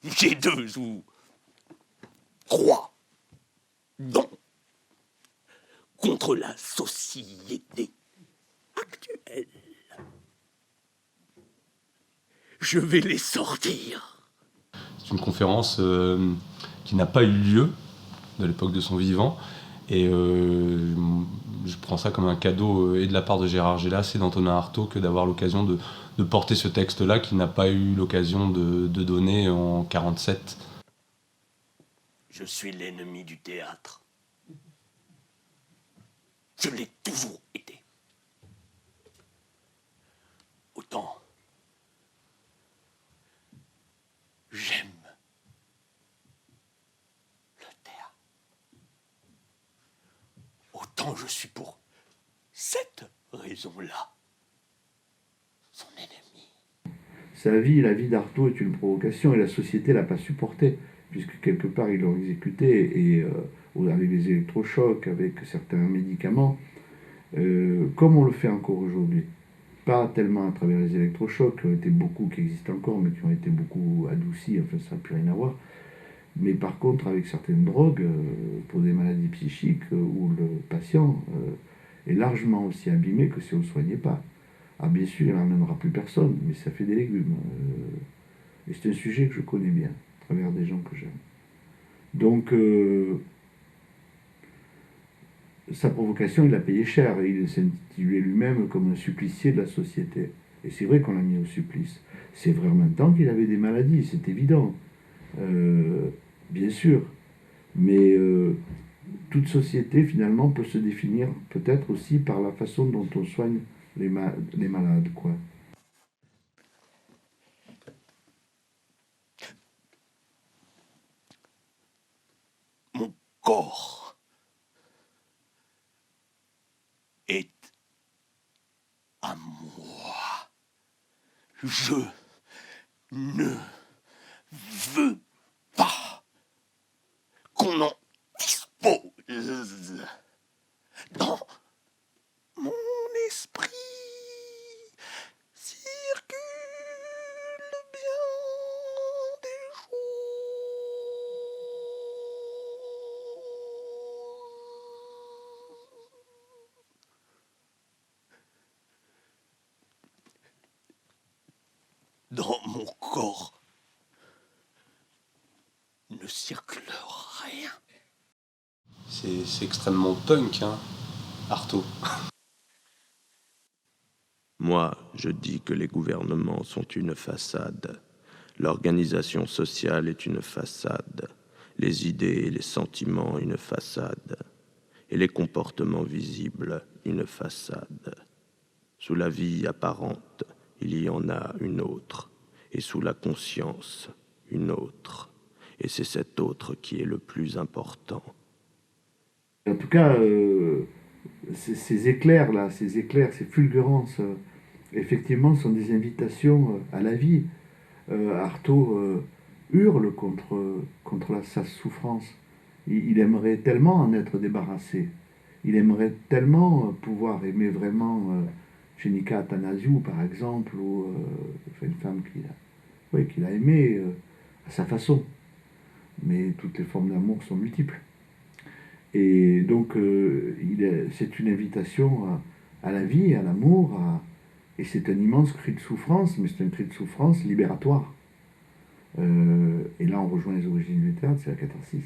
J'ai 2 ou 3 dons contre la société actuelle. Je vais les sortir. C'est une conférence qui n'a pas eu lieu de l'époque de son vivant. Et je prends ça comme un cadeau et de la part de Gérard Gélas et d'Antonin Artaud que d'avoir l'occasion de porter ce texte-là qu'il n'a pas eu l'occasion de donner en 1947. Je suis l'ennemi du théâtre. Je l'ai toujours été. Autant j'aime le théâtre, autant je suis pour cette raison-là son ennemi. Sa vie, la vie d'Artaud est une provocation et la société l'a pas supporté, puisque quelque part ils l'ont exécuté et avec les électrochocs, avec certains médicaments, comme on le fait encore aujourd'hui. Pas tellement à travers les électrochocs, qui ont été beaucoup, qui existent encore, mais qui ont été beaucoup adoucis, enfin ça n'a plus rien à voir. Mais par contre, avec certaines drogues, pour des maladies psychiques, où le patient est largement aussi abîmé que si on ne le soignait pas. Ah bien sûr, il n'emmènera plus personne, mais ça fait des légumes. Et c'est un sujet que je connais bien, à travers des gens que j'aime. Donc, sa provocation, il l'a payé cher, et il s'intitulait lui-même comme un supplicié de la société. Et c'est vrai qu'on l'a mis au supplice. C'est vrai en même temps qu'il avait des maladies, c'est évident. Bien sûr. Mais toute société, finalement, peut se définir peut-être aussi par la façon dont on soigne les malades, quoi. Mon corps est à moi. Je ne veux pas qu'on en dispose. Dans mon esprit circule bien des choses. Dans mon corps ne circule rien. C'est extrêmement punk, hein, Artaud. Moi, je dis que les gouvernements sont une façade. L'organisation sociale est une façade. Les idées et les sentiments, une façade. Et les comportements visibles, une façade. Sous la vie apparente, il y en a une autre. Et sous la conscience, une autre. Et c'est cette autre qui est le plus important. En tout cas, ces éclairs-là, ces fulgurances, effectivement, sont des invitations à la vie. Artaud hurle contre sa souffrance. Il aimerait tellement en être débarrassé. Il aimerait tellement pouvoir aimer vraiment Jenica Athanasiou, par exemple, ou une femme qu'il a aimée à sa façon. Mais toutes les formes d'amour sont multiples. Et donc, c'est une invitation à la vie, à l'amour, et c'est un immense cri de souffrance, mais c'est un cri de souffrance libératoire. Et là, on rejoint les origines du théâtre, c'est la catharsis.